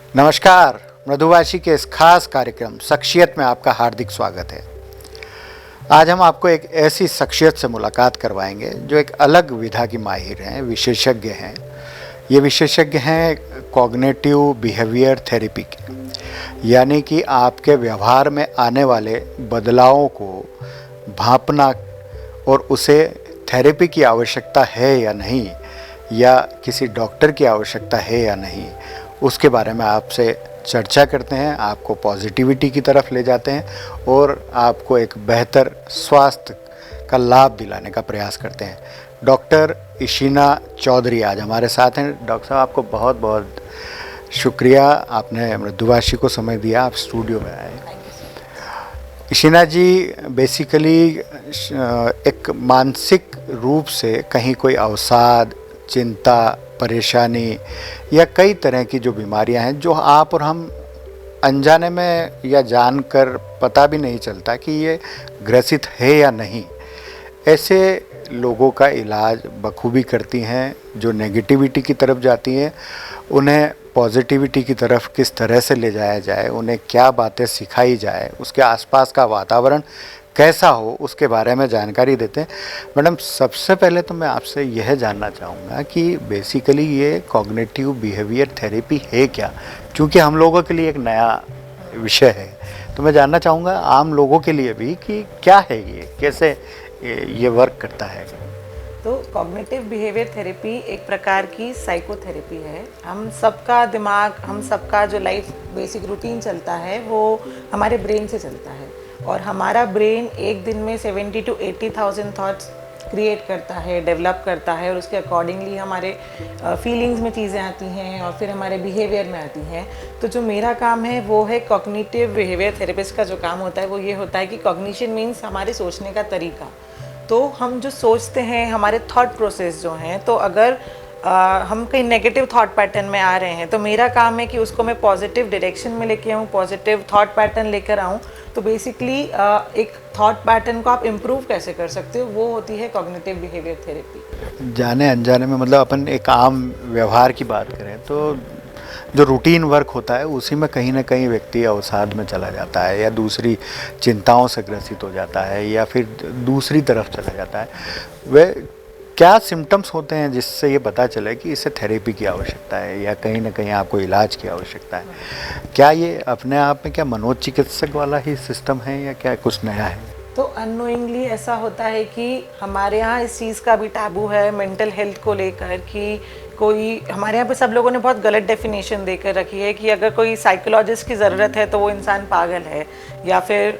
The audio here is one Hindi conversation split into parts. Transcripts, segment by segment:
नमस्कार। मृदुभाषी के इस खास कार्यक्रम शख्सियत में आपका हार्दिक स्वागत है। आज हम आपको एक ऐसी शख्सियत से मुलाकात करवाएंगे जो एक अलग विधा की माहिर हैं, विशेषज्ञ हैं। ये विशेषज्ञ हैं कॉग्निटिव बिहेवियर थेरेपी के, यानी कि आपके व्यवहार में आने वाले बदलावों को भांपना और उसे थेरेपी की आवश्यकता है या नहीं, या किसी डॉक्टर की आवश्यकता है या नहीं, उसके बारे में आपसे चर्चा करते हैं, आपको पॉजिटिविटी की तरफ ले जाते हैं और आपको एक बेहतर स्वास्थ्य का लाभ दिलाने का प्रयास करते हैं। डॉक्टर इशिना चौधरी आज हमारे साथ हैं। डॉक्टर साहब, आपको बहुत बहुत शुक्रिया, आपने मृदुभाषी को समय दिया, आप स्टूडियो में आए। इशिना जी बेसिकली एक मानसिक रूप से कहीं कोई अवसाद, चिंता, परेशानी या कई तरह की जो बीमारियां हैं जो आप और हम अनजाने में या जानकर पता भी नहीं चलता कि ये ग्रसित है या नहीं, ऐसे लोगों का इलाज बखूबी करती हैं। जो नेगेटिविटी की तरफ जाती हैं उन्हें पॉजिटिविटी की तरफ किस तरह से ले जाया जाए, उन्हें क्या बातें सिखाई जाए, उसके आसपास का वातावरण कैसा हो, उसके बारे में जानकारी देते हैं। मैडम, सबसे पहले तो मैं आपसे यह जानना चाहूँगा कि बेसिकली ये कॉग्निटिव बिहेवियर थेरेपी है क्या, क्योंकि हम लोगों के लिए एक नया विषय है। तो मैं जानना चाहूँगा आम लोगों के लिए भी कि क्या है ये, कैसे ये वर्क करता है। तो कॉग्निटिव बिहेवियर थेरेपी एक प्रकार की साइकोथेरेपी है। हम सबका दिमाग, हम सबका जो लाइफ बेसिक रूटीन चलता है वो हमारे ब्रेन से चलता है, और हमारा ब्रेन एक दिन में 70 to 80,000 थॉट्स क्रिएट करता है, डेवलप करता है, और उसके अकॉर्डिंगली हमारे फीलिंग्स में चीज़ें आती हैं और फिर हमारे बिहेवियर में आती हैं। तो जो मेरा काम है वो है कॉग्निटिव बिहेवियर थेरेपिस्ट का जो काम होता है वो ये होता है कि कॉग्निशन मीन्स हमारे सोचने का तरीका। तो हम जो सोचते हैं, हमारे थॉट प्रोसेस जो हैं, तो अगर हम कहीं नेगेटिव थॉट पैटर्न में आ रहे हैं तो मेरा काम है कि उसको मैं पॉजिटिव डायरेक्शन में लेके आऊँ, पॉजिटिव थॉट पैटर्न लेकर आऊँ। तो बेसिकली एक थॉट पैटर्न को आप इम्प्रूव कैसे कर सकते हो, वो होती है कॉग्निटिव बिहेवियर थेरेपी। जाने अनजाने में, मतलब अपन एक आम व्यवहार की बात करें तो जो रूटीन वर्क होता है उसी में कहीं ना कहीं व्यक्ति अवसाद में चला जाता है, या दूसरी चिंताओं से ग्रसित हो जाता है, या फिर दूसरी तरफ चला जाता है। वह क्या सिम्टम्स होते हैं जिससे ये पता चले कि इसे थेरेपी की आवश्यकता है या कहीं ना कहीं आपको इलाज की आवश्यकता है? क्या ये अपने आप में क्या मनोचिकित्सक वाला ही सिस्टम है या क्या कुछ नया है? तो अननोइंगली ऐसा होता है कि हमारे यहाँ इस चीज़ का भी टैबू है मेंटल हेल्थ को लेकर, कि कोई हमारे यहाँ पे सब लोगों ने बहुत गलत डेफिनेशन देकर रखी है कि अगर कोई साइकोलॉजिस्ट की ज़रूरत है तो वो इंसान पागल है, या फिर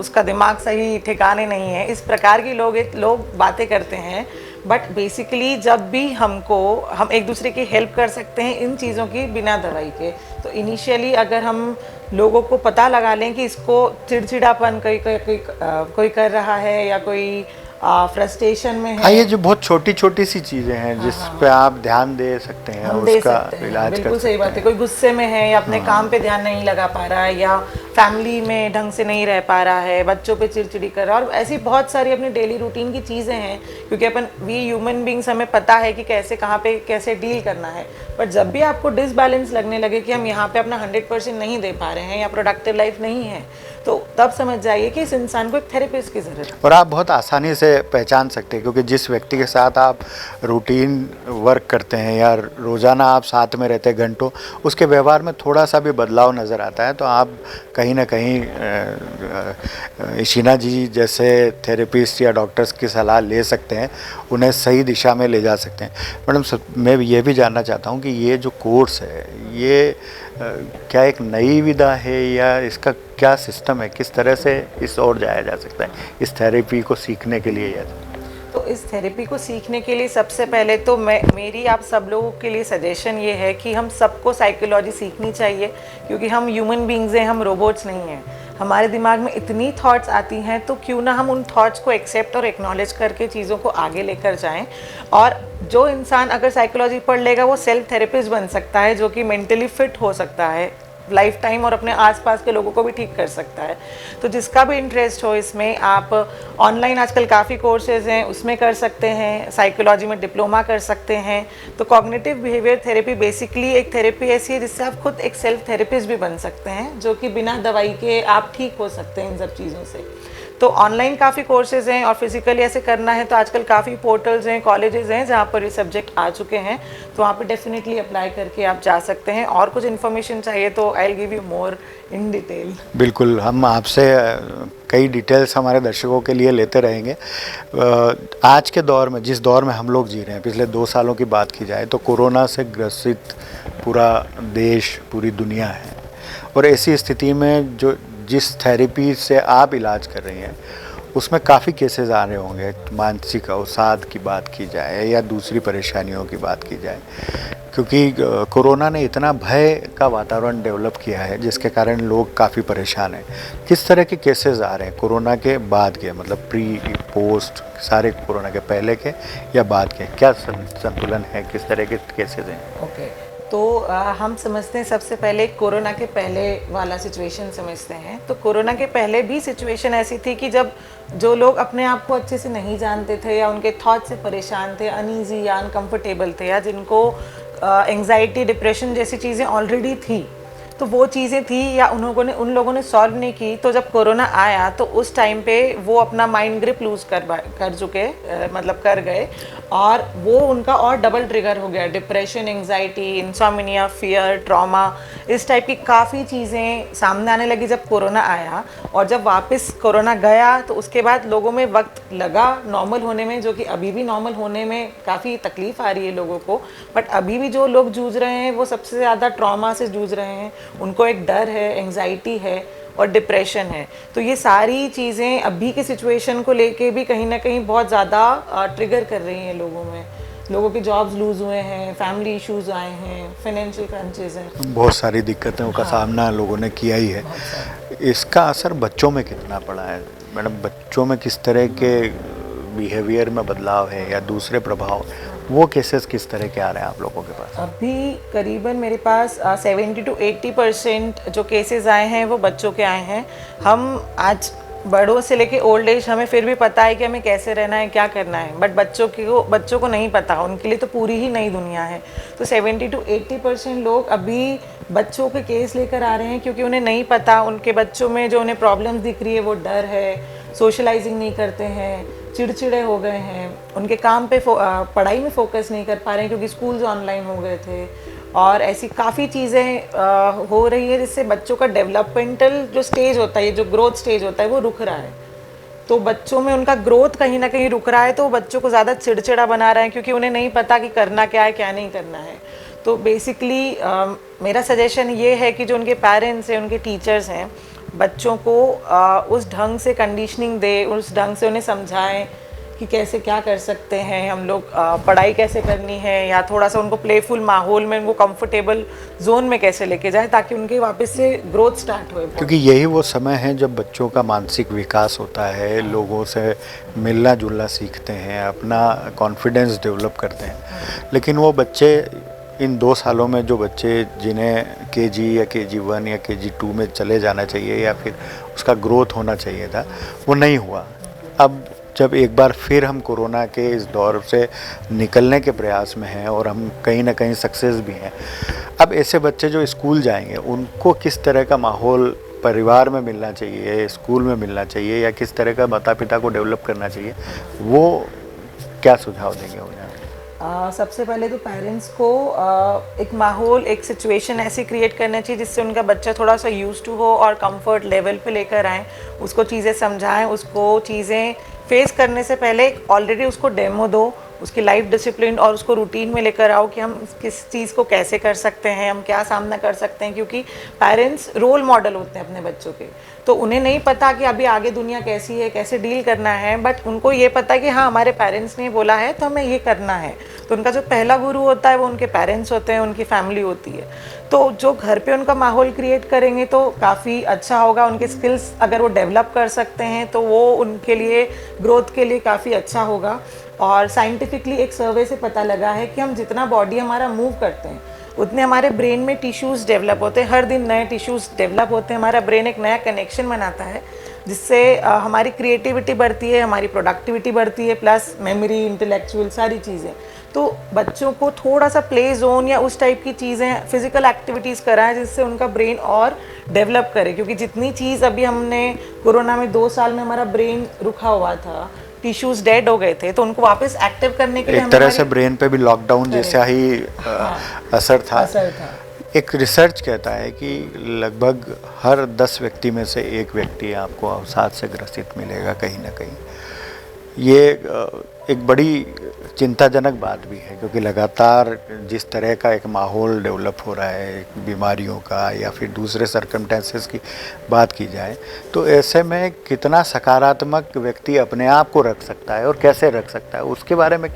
उसका दिमाग सही ठिकाने नहीं है। इस प्रकार की लोग बातें करते हैं। बट बेसिकली जब भी हम एक दूसरे की हेल्प कर सकते हैं इन चीज़ों की बिना दवाई के। तो इनिशियली अगर हम लोगों को पता लगा लें कि इसको चिड़चिड़ापन कोई कर रहा है, या कोई फ्रस्ट्रेशन में है। हाँ, ये जो बहुत छोटी छोटी सी चीज़ें हैं जिस पे आप ध्यान दे सकते हैं, हम उसका दे सकते हैं, इलाज बिल्कुल कर सही सकते बात है। कोई गुस्से में है, या अपने काम पे ध्यान नहीं लगा पा रहा है, या फैमिली में ढंग से नहीं रह पा रहा है, बच्चों पे चिड़चिड़ी कर रहा है, और ऐसी बहुत सारी अपनी डेली रूटीन की चीज़ें हैं। क्योंकि वी ह्यूमन बींग्स, हमें पता है कि कैसे कहाँ पे कैसे डील करना है। बट जब भी आपको डिसबैलेंस लगने लगे कि हम यहाँ पे अपना 100% नहीं दे पा रहे हैं, या प्रोडक्टिव लाइफ नहीं है, तो तब समझ जाइए कि इस इंसान को एक थेरेपिस्ट की ज़रूरत है। और आप बहुत आसानी से पहचान सकते हैं, क्योंकि जिस व्यक्ति के साथ आप रूटीन वर्क करते हैं या रोज़ाना आप साथ में रहते हैं घंटों, उसके व्यवहार में थोड़ा सा भी बदलाव नज़र आता है तो आप कहीं ना कहीं इशिना जी जैसे थेरेपिस्ट या डॉक्टर्स की सलाह ले सकते हैं, उन्हें सही दिशा में ले जा सकते हैं। मैडम, मैं ये भी जानना चाहता हूँ कि ये जो कोर्स है ये क्या एक नई विधा है, या इसका क्या सिस्टम है, किस तरह से इस ओर जाया जा सकता है इस थेरेपी को सीखने के लिए? या तो इस थेरेपी को सीखने के लिए सबसे पहले तो मेरी आप सब लोगों के लिए सजेशन ये है कि हम सबको साइकोलॉजी सीखनी चाहिए, क्योंकि हम ह्यूमन बींग्स हैं, हम रोबोट्स नहीं हैं। हमारे दिमाग में इतनी थॉट्स आती हैं, तो क्यों ना हम उन थॉट्स को एक्सेप्ट और एक्नॉलेज करके चीज़ों को आगे लेकर जाएं। और जो इंसान अगर साइकोलॉजी पढ़ लेगा वो सेल्फ थेरेपिस्ट बन सकता है, जो कि मेंटली फिट हो सकता है, लाइफ टाइम और अपने आसपास के लोगों को भी ठीक कर सकता है। तो जिसका भी इंटरेस्ट हो इसमें, आप ऑनलाइन आजकल काफ़ी कोर्सेज हैं उसमें कर सकते हैं, साइकोलॉजी में डिप्लोमा कर सकते हैं। तो कॉग्निटिव बिहेवियर थेरेपी बेसिकली एक थेरेपी ऐसी है जिससे आप खुद एक सेल्फ थेरेपिस्ट भी बन सकते हैं, जो कि बिना दवाई के आप ठीक हो सकते हैं इन सब चीज़ों से। तो ऑनलाइन काफ़ी कोर्सेज हैं और फिजिकली ऐसे करना है तो आजकल काफ़ी पोर्टल्स हैं, कॉलेजेस हैं जहाँ पर ये सब्जेक्ट आ चुके हैं, तो वहाँ पे डेफिनेटली अप्लाई करके आप जा सकते हैं। और कुछ इन्फॉर्मेशन चाहिए तो I will give you more in detail. बिल्कुल, हम आपसे कई डिटेल्स हमारे दर्शकों के लिए लेते रहेंगे। आज के दौर में, जिस दौर में हम लोग जी रहे हैं, पिछले 2 सालों की बात की जाए तो कोरोना से ग्रसित पूरा देश, पूरी दुनिया है, और ऐसी स्थिति में जिस थेरेपी से आप इलाज कर रही हैं उसमें काफ़ी केसेस आ रहे होंगे। मानसिक अवसाद की बात की जाए या दूसरी परेशानियों की बात की जाए, क्योंकि कोरोना ने इतना भय का वातावरण डेवलप किया है जिसके कारण लोग काफ़ी परेशान हैं। किस तरह के केसेस आ रहे हैं कोरोना के बाद के, मतलब प्री पोस्ट, सारे कोरोना के पहले के या बाद के, क्या संतुलन है, किस तरह के केसेस हैं? ओके, तो हम समझते हैं सबसे पहले कोरोना के पहले वाला सिचुएशन समझते हैं। तो कोरोना के पहले भी सिचुएशन ऐसी थी कि जब जो लोग अपने आप को अच्छे से नहीं जानते थे या उनके थॉट से परेशान थे, अनईजी या अनकंफर्टेबल थे, या जिनको एंग्जाइटी, डिप्रेशन जैसी चीज़ें ऑलरेडी थी, तो वो चीज़ें थी या उन लोगों ने सॉल्व नहीं की, तो जब कोरोना आया तो उस टाइम पे वो अपना माइंड ग्रिप लूज़ कर चुके, मतलब कर गए, और वो उनका और डबल ट्रिगर हो गया। Depression, anxiety, insomnia, fear, trauma, इस टाइप की काफ़ी चीज़ें सामने आने लगी जब कोरोना आया। और जब वापस कोरोना गया तो उसके बाद लोगों में वक्त लगा नॉर्मल होने में, जो कि अभी भी नॉर्मल होने में काफ़ी तकलीफ़ आ रही है लोगों को। बट अभी भी जो लोग जूझ रहे हैं वो सबसे ज़्यादा ट्रॉमा से जूझ रहे हैं, उनको एक डर है, एंग्जाइटी है और डिप्रेशन है। तो ये सारी चीज़ें अभी की सिचुएशन को लेके भी कहीं ना कहीं बहुत ज़्यादा ट्रिगर कर रही हैं लोगों में। लोगों के जॉब्स लूज़ हुए हैं, फैमिली इश्यूज आए हैं, फाइनेंशियल क्रंचेस हैं, बहुत सारी दिक्कतों का सामना लोगों ने किया ही है। इसका असर बच्चों में कितना पड़ा है मैडम? बच्चों में किस तरह के बिहेवियर में बदलाव है या दूसरे प्रभाव, वो केसेस किस तरह के आ रहे हैं आप लोगों के पास? अभी करीबन मेरे पास 70 to 80% जो केसेस आए हैं वो बच्चों के आए हैं। हम आज बड़ों से लेके ओल्ड एज, हमें फिर भी पता है कि हमें कैसे रहना है, क्या करना है, बट बच्चों को नहीं पता, उनके लिए तो पूरी ही नई दुनिया है। तो 70 to 80% लोग अभी बच्चों के केस लेकर आ रहे हैं, क्योंकि उन्हें नहीं पता, उनके बच्चों में जो उन्हें प्रॉब्लम्स दिख रही है वो डर है, सोशलाइजिंग नहीं करते हैं, चिड़चिड़े हो गए हैं, उनके काम पे पढ़ाई में फोकस नहीं कर पा रहे हैं क्योंकि स्कूल्स ऑनलाइन हो गए थे, और ऐसी काफ़ी चीज़ें हो रही है जिससे बच्चों का डेवलपमेंटल जो स्टेज होता है, जो ग्रोथ स्टेज होता है, वो रुक रहा है। तो बच्चों में उनका ग्रोथ कहीं ना कहीं रुक रहा है, तो बच्चों को ज़्यादा चिड़चिड़ा बना रहा है क्योंकि उन्हें नहीं पता कि करना क्या है, क्या नहीं करना है। तो बेसिकली मेरा सजेशन ये है कि जो उनके पेरेंट्स हैं, उनके टीचर्स हैं, बच्चों को उस ढंग से कंडीशनिंग दे, उस ढंग से उन्हें समझाएं कि कैसे क्या कर सकते हैं हम लोग, पढ़ाई कैसे करनी है, या थोड़ा सा उनको प्लेफुल माहौल में, उनको कंफर्टेबल जोन में कैसे लेके जाए ताकि उनके वापस से ग्रोथ स्टार्ट हो। क्योंकि यही वो समय है जब बच्चों का मानसिक विकास होता है, लोगों से मिलना जुलना सीखते हैं, अपना कॉन्फिडेंस डेवलप करते हैं। लेकिन वो बच्चे, इन 2 सालों में जो बच्चे जिन्हें KG या KG1 या KG2 में चले जाना चाहिए या फिर उसका ग्रोथ होना चाहिए था, वो नहीं हुआ। अब जब एक बार फिर हम कोरोना के इस दौर से निकलने के प्रयास में हैं और हम कहीं ना कहीं सक्सेस भी हैं, अब ऐसे बच्चे जो स्कूल जाएंगे उनको किस तरह का माहौल परिवार में मिलना चाहिए, स्कूल में मिलना चाहिए, या किस तरह का माता पिता को डेवलप करना चाहिए, वो क्या सुझाव देंगे उन्हें? सबसे पहले तो पेरेंट्स को एक माहौल, एक सिचुएशन ऐसी क्रिएट करना चाहिए जिससे उनका बच्चा थोड़ा सा यूज टू हो और कंफर्ट लेवल पे लेकर आएँ, उसको चीज़ें समझाएं, उसको चीज़ें फेस करने से पहले ऑलरेडी उसको डेमो दो, उसकी लाइफ डिसिप्लिन और उसको रूटीन में लेकर आओ कि हम किस चीज़ को कैसे कर सकते हैं, हम क्या सामना कर सकते हैं, क्योंकि पेरेंट्स रोल मॉडल होते हैं अपने बच्चों के। तो उन्हें नहीं पता कि अभी आगे दुनिया कैसी है, कैसे डील करना है, बट उनको ये पता है कि हाँ हमारे पेरेंट्स ने बोला है तो हमें ये करना है। तो उनका जो पहला गुरु होता है वो उनके पेरेंट्स होते हैं, उनकी फैमिली होती है। तो जो घर पे उनका माहौल क्रिएट करेंगे तो काफ़ी अच्छा होगा। उनके स्किल्स अगर वो डेवलप कर सकते हैं तो वो उनके लिए ग्रोथ के लिए काफ़ी अच्छा होगा। और साइंटिफिकली एक सर्वे से पता लगा है कि हम जितना बॉडी हमारा मूव करते हैं उतने हमारे ब्रेन में टिश्यूज़ डेवलप होते हैं, हर दिन नए टिश्यूज़ डेवलप होते हैं, हमारा ब्रेन एक नया कनेक्शन बनाता है जिससे हमारी क्रिएटिविटी बढ़ती है, हमारी प्रोडक्टिविटी बढ़ती है, प्लस मेमोरी, इंटेलेक्चुअल सारी चीज़ें। तो बच्चों को थोड़ा सा प्ले जोन या उस टाइप की चीज़ें, फिजिकल एक्टिविटीज़ कराएं जिससे उनका ब्रेन और डेवलप करे, क्योंकि जितनी चीज़ अभी हमने कोरोना में 2 साल में हमारा ब्रेन रुका हुआ था, टिश्यूज डेड हो गए थे, तो उनको वापस एक्टिव करने के लिए एक तरह से ब्रेन पे भी लॉकडाउन जैसा ही असर था। एक रिसर्च कहता है कि लगभग हर 10 व्यक्ति में से एक व्यक्ति आपको अवसाद से ग्रसित मिलेगा कहीं ना कहीं। ये एक बड़ी चिंताजनक बात भी है, क्योंकि लगातार जिस तरह का एक माहौल डेवलप हो रहा है बीमारियों का या फिर दूसरे सर्कमस्टेंसेस की बात की जाए, तो ऐसे में कितना सकारात्मक व्यक्ति अपने आप को रख सकता है और कैसे रख सकता है, उसके बारे में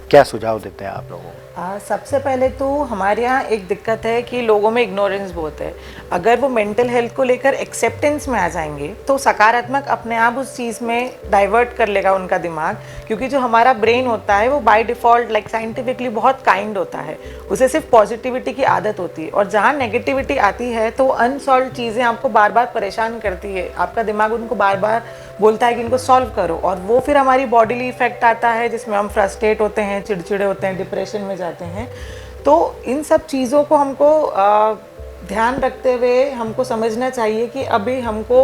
क्या सुझाव देते हैं आप लोगों को? सबसे पहले तो हमारे यहाँ एक दिक्कत है कि लोगों में इग्नोरेंस बहुत है। अगर वो मेंटल हेल्थ को लेकर एक्सेप्टेंस में आ जाएंगे तो सकारात्मक अपने आप उस चीज़ में डाइवर्ट कर लेगा उनका दिमाग, क्योंकि जो हमारा ब्रेन होता है वो बाय डिफ़ॉल्ट लाइक साइंटिफिकली बहुत काइंड होता है, उसे सिर्फ पॉजिटिविटी की आदत होती है। और जहाँ नेगेटिविटी आती है तो अनसॉल्व चीज़ें आपको बार बार परेशान करती है, आपका दिमाग उनको बार बार बोलता है कि इनको सॉल्व करो, और वो फिर हमारी बॉडीली इफेक्ट आता है जिसमें हम फ्रस्ट्रेट होते हैं, चिड़चिड़े होते हैं, डिप्रेशन में जाते हैं। तो इन सब चीज़ों को हमको ध्यान रखते हुए हमको समझना चाहिए कि अभी हमको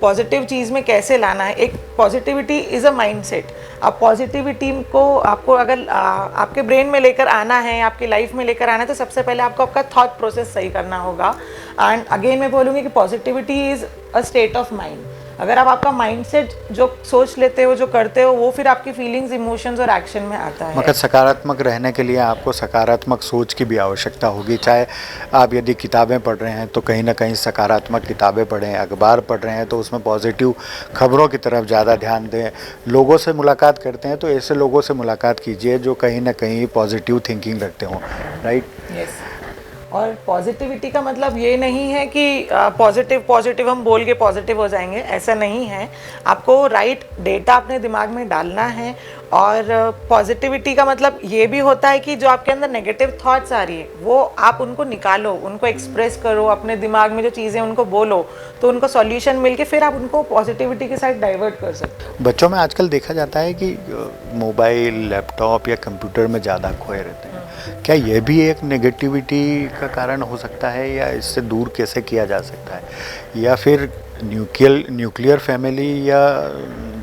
पॉजिटिव चीज़ में कैसे लाना है। एक पॉजिटिविटी इज़ अ माइंडसेट। अब पॉजिटिविटी को आपको अगर आपके ब्रेन में लेकर आना है, आपकी लाइफ में लेकर आना है, तो सबसे पहले आपको आपका थॉट प्रोसेस सही करना होगा। एंड अगेन मैं बोलूँगी कि positivity is a state of mind. अगर आप आपका माइंडसेट जो सोच लेते हो, जो करते हो, वो फिर आपकी फीलिंग्स, इमोशंस और एक्शन में आता है। मगर सकारात्मक रहने के लिए आपको सकारात्मक सोच की भी आवश्यकता होगी। चाहे आप यदि किताबें पढ़ रहे हैं तो कहीं ना कहीं सकारात्मक किताबें पढ़ें, अखबार पढ़ रहे हैं तो उसमें पॉजिटिव खबरों की तरफ ज़्यादा ध्यान दें, लोगों से मुलाकात करते हैं तो ऐसे लोगों से मुलाकात कीजिए जो कहीं ना कहीं पॉजिटिव थिंकिंग रखते हों, राइट? यस। और पॉजिटिविटी का मतलब ये नहीं है कि पॉजिटिव हम बोल के पॉजिटिव हो जाएंगे, ऐसा नहीं है। आपको राइट डेटा अपने दिमाग में डालना है। और पॉजिटिविटी का मतलब ये भी होता है कि जो आपके अंदर नेगेटिव थॉट्स आ रही है वो आप उनको निकालो, उनको एक्सप्रेस करो, अपने दिमाग में जो चीज़ें उनको बोलो, तो उनको सॉल्यूशन मिलके फिर आप उनको पॉजिटिविटी के साथ डाइवर्ट कर सकते हो। बच्चों में आजकल देखा जाता है कि मोबाइल, लैपटॉप या कंप्यूटर में ज़्यादा खोए रहते हैं। क्या ये भी एक नेगेटिविटी का कारण हो सकता है, या इससे दूर कैसे किया जा सकता है? या फिर न्यूक्लियर फैमिली या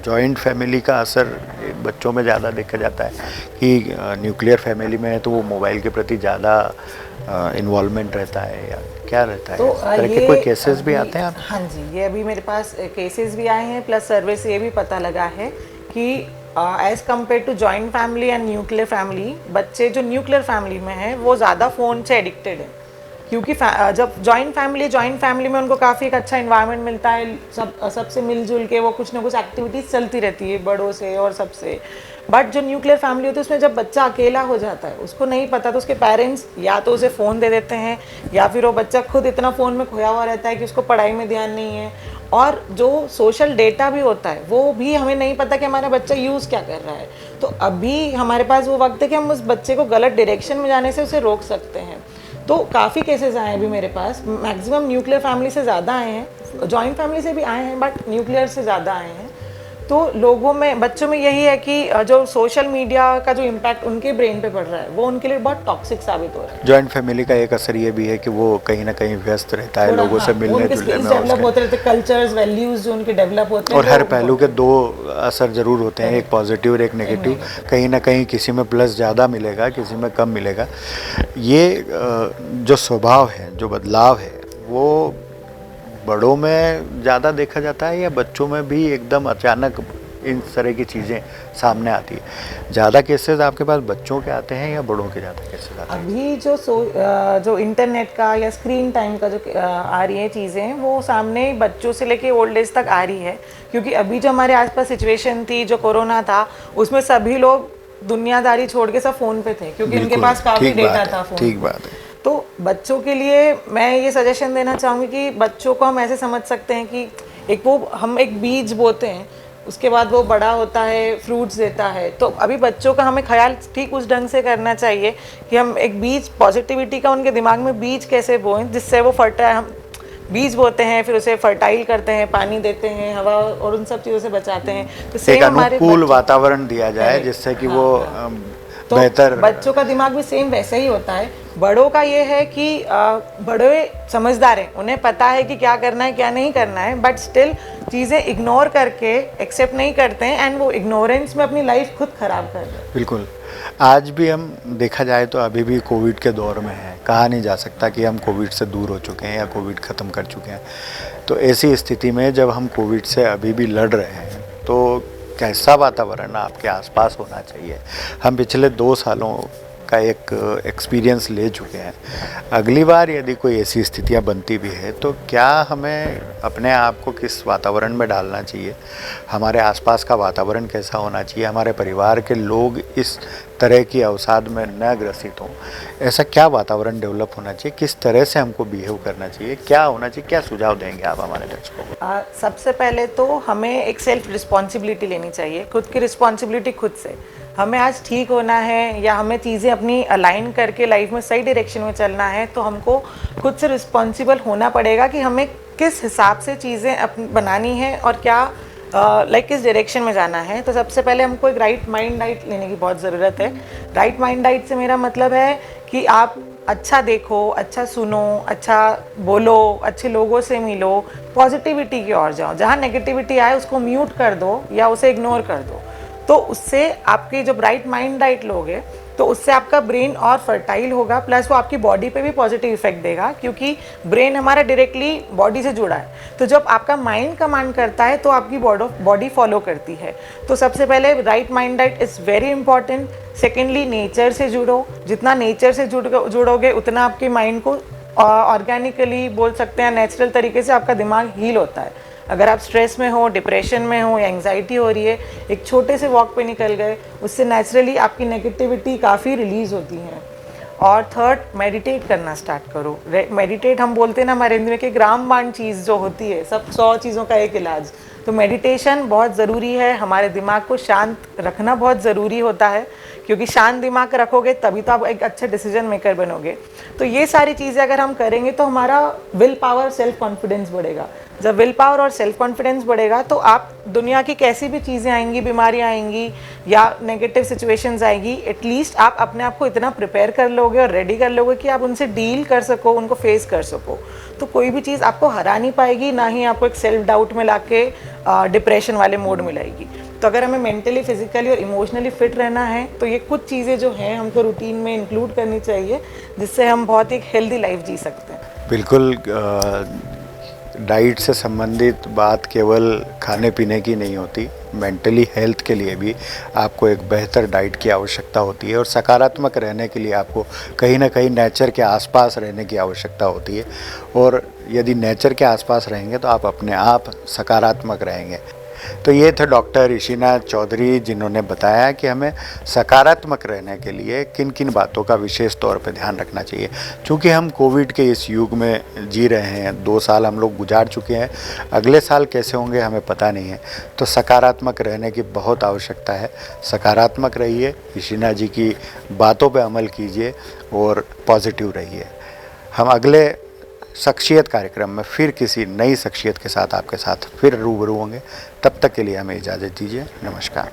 जॉइंट फैमिली का असर बच्चों में ज़्यादा देखा जाता है कि न्यूक्लियर फैमिली में है तो वो मोबाइल के प्रति ज़्यादा इन्वॉल्वमेंट रहता है, या क्या रहता है? तो इस तरह के कोई केसेस भी आते हैं आप? हाँ जी, ये अभी मेरे पास केसेस भी आए हैं, प्लस सर्वे से ये भी पता लगा है कि as compared to joint family and nuclear family, बच्चे जो न्यूक्लियर फैमिली में हैं वो ज़्यादा फ़ोन से एडिक्टेड हैं। क्योंकि जब जॉइंट फैमिली में उनको काफ़ी एक अच्छा इन्वायरमेंट मिलता है, सबसे मिलजुल के वो कुछ ना कुछ एक्टिविटीज़ चलती रहती है बड़ों से और सबसे। बट जो न्यूक्लियर फैमिली होती है उसमें जब बच्चा अकेला हो जाता है, उसको नहीं पता, तो उसके पेरेंट्स या तो उसे फ़ोन दे देते हैं, या फिर वो बच्चा खुद इतना फ़ोन में खोया हुआ रहता है कि उसको पढ़ाई में ध्यान नहीं है। और जो सोशल डेटा भी होता है वो भी हमें नहीं पता कि हमारा बच्चा यूज़ क्या कर रहा है। तो अभी हमारे पास वो वक्त है कि हम उस बच्चे को गलत डायरेक्शन में जाने से उसे रोक सकते हैं। तो काफ़ी केसेस आए हैं अभी मेरे पास, मैक्सिमम न्यूक्लियर फैमिली से ज़्यादा आए हैं, जॉइंट फैमिली से भी आए हैं, बट न्यूक्लियर से ज़्यादा आए हैं। तो लोगों में, बच्चों में यही है कि जो सोशल मीडिया का जो इम्पैक्ट उनके ब्रेन पे पड़ रहा है वो उनके लिए बहुत टॉक्सिक साबित हो रहा है। जॉइंट फैमिली का एक असर ये भी है कि वो कहीं ना कहीं व्यस्त रहता है, लोगों से मिलने जुलने में, डेवलप होते रहते, कल्चर्स, वैल्यूज जो उनके डेवलप होते हैं। और हर पहलू के दो असर जरूर होते हैं, एक पॉजिटिव और एक नेगेटिव। कहीं ना कहीं किसी में प्लस ज़्यादा मिलेगा, किसी में कम मिलेगा। ये जो स्वभाव है, जो बदलाव है, वो बड़ों में ज़्यादा देखा जाता है या बच्चों में भी एकदम अचानक इन तरह की चीज़ें सामने आती है? ज़्यादा केसेस आपके पास बच्चों के आते हैं या बड़ों के ज़्यादा केसेस आते हैं? अभी जो इंटरनेट का या स्क्रीन टाइम का जो आ रही है चीज़ें, वो सामने बच्चों से लेके ओल्ड एज तक आ रही है। क्योंकि अभी जो हमारे आसपास सिचुएशन थी, जो कोरोना था, उसमें सभी लोग दुनियादारी छोड़ के सब फ़ोन पे थे, क्योंकि उनके पास काफ़ी डेटा था फ़ोन। ठीक बात है। तो बच्चों के लिए मैं ये सजेशन देना चाहूँगी कि बच्चों को हम ऐसे समझ सकते हैं कि हम एक बीज बोते हैं, उसके बाद वो बड़ा होता है, फ्रूट्स देता है। तो अभी बच्चों का हमें ख्याल ठीक उस ढंग से करना चाहिए कि हम एक बीज पॉजिटिविटी का उनके दिमाग में बीज कैसे बोएं जिससे वो फर्टाइल, हम बीज बोते हैं फिर उसे फर्टाइल करते हैं, पानी देते हैं, हवा और उन सब चीज़ों से बचाते हैं। तो एक सेम हमारे अनुकूल वातावरण दिया जाए जिससे कि वो तो बेहतर। बच्चों का दिमाग भी सेम वैसा ही होता है। बड़ों का ये है कि बड़े समझदार हैं, उन्हें पता है कि क्या करना है क्या नहीं करना है, बट स्टिल चीज़ें इग्नोर करके एक्सेप्ट नहीं करते हैं एंड वो इग्नोरेंस में अपनी लाइफ खुद खराब कर रहे हैं। बिल्कुल। आज भी हम देखा जाए तो अभी भी कोविड के दौर में है, कहा नहीं जा सकता कि हम कोविड से दूर हो चुके हैं या कोविड ख़त्म कर चुके हैं। तो ऐसी स्थिति में जब हम कोविड से अभी भी लड़ रहे हैं तो कैसा वातावरण आपके आसपास होना चाहिए? हम पिछले 2 सालों का एक एक्सपीरियंस ले चुके हैं। अगली बार यदि कोई ऐसी स्थितियां बनती भी है तो क्या हमें अपने आप को किस वातावरण में डालना चाहिए? हमारे आसपास का वातावरण कैसा होना चाहिए? हमारे परिवार के लोग इस तरह की अवसाद में न ग्रसित हों, ऐसा क्या वातावरण डेवलप होना चाहिए? किस तरह से हमको बिहेव करना चाहिए? क्या होना चाहिए? क्या सुझाव देंगे आप हमारे दर्शकों को? सबसे पहले तो हमें एक सेल्फ रिस्पॉन्सिबिलिटी लेनी चाहिए, खुद की रिस्पॉन्सिबिलिटी खुद से। हमें आज ठीक होना है या हमें चीज़ें अपनी अलाइन करके लाइफ में सही डायरेक्शन में चलना है तो हमको खुद से रिस्पॉन्सिबल होना पड़ेगा कि हमें किस हिसाब से चीज़ें बनानी है और क्या किस डायरेक्शन में जाना है। तो सबसे पहले हमको एक राइट माइंड डाइट लेने की बहुत ज़रूरत है। राइट माइंड डाइट से मेरा मतलब है कि आप अच्छा देखो, अच्छा सुनो, अच्छा बोलो, अच्छे लोगों से मिलो, पॉजिटिविटी की ओर जाओ। जहाँ नेगेटिविटी आए उसको म्यूट कर दो या उसे इग्नोर कर दो। तो उससे आपकी जब राइट माइंड डाइट लोगे तो उससे आपका ब्रेन और फर्टाइल होगा, प्लस वो आपकी बॉडी पे भी पॉजिटिव इफेक्ट देगा क्योंकि ब्रेन हमारा डायरेक्टली बॉडी से जुड़ा है। तो जब आपका माइंड कमांड करता है तो आपकी बॉडी फॉलो करती है। तो सबसे पहले right mind diet is very important. Secondly nature से जुड़ो, जितना नेचर से जुड़ोगे उतना आपके माइंड को ऑर्गेनिकली बोल सकते हैं, नेचुरल तरीके से आपका दिमाग हील होता है। अगर आप स्ट्रेस में हो, डिप्रेशन में हो या एंग्जाइटी हो रही है, एक छोटे से वॉक पे निकल गए, उससे नेचुरली आपकी नेगेटिविटी काफ़ी रिलीज़ होती है। और थर्ड, मेडिटेट करना स्टार्ट करो। मेडिटेट हम बोलते हैं ना हमारे हिंदी में कि रामबाण चीज़ जो होती है, सब 100 चीज़ों का एक इलाज। तो मेडिटेशन बहुत ज़रूरी है, हमारे दिमाग को शांत रखना बहुत ज़रूरी होता है क्योंकि शांत दिमाग रखोगे तभी तो आप एक अच्छे डिसीजन मेकर बनोगे। तो ये सारी चीज़ें अगर हम करेंगे तो हमारा विल पावर, सेल्फ कॉन्फिडेंस बढ़ेगा। जब विल पावर और सेल्फ कॉन्फिडेंस बढ़ेगा तो आप दुनिया की कैसी भी चीज़ें आएंगी, बीमारियाँ आएंगी या नेगेटिव सिचुएशंस आएगी, एटलीस्ट आप अपने आप को इतना प्रिपेयर कर लोगे और रेडी कर लोगे कि आप उनसे डील कर सको, उनको फेस कर सको। तो कोई भी चीज़ आपको हरा नहीं पाएगी, ना ही आपको एक सेल्फ डाउट में लाके डिप्रेशन वाले मोड में लाएगी। तो अगर हमें मेंटली, फिजिकली और इमोशनली फिट रहना है तो ये कुछ चीज़ें जो हैं हमको रूटीन में इंक्लूड करनी चाहिए जिससे हम बहुत एक हेल्दी लाइफ जी सकते हैं। बिल्कुल। डाइट से संबंधित बात केवल खाने पीने की नहीं होती, मेंटली हेल्थ के लिए भी आपको एक बेहतर डाइट की आवश्यकता होती है और सकारात्मक रहने के लिए आपको कहीं ना कहीं नेचर के आसपास रहने की आवश्यकता होती है। और यदि नेचर के आसपास रहेंगे तो आप अपने आप सकारात्मक रहेंगे। तो ये थे डॉक्टर इशिना चौधरी जिन्होंने बताया कि हमें सकारात्मक रहने के लिए किन किन बातों का विशेष तौर पर ध्यान रखना चाहिए। चूँकि हम कोविड के इस युग में जी रहे हैं, 2 साल हम लोग गुजार चुके हैं, अगले साल कैसे होंगे हमें पता नहीं है। तो सकारात्मक रहने की बहुत आवश्यकता है। सकारात्मक रहिए, इशिना जी की बातों पर अमल कीजिए और पॉजिटिव रहिए। हम अगले शख्सियत कार्यक्रम में फिर किसी नई शख्सियत के साथ आपके साथ फिर रूबरू होंगे। तब तक के लिए हमें इजाज़त दीजिए। नमस्कार।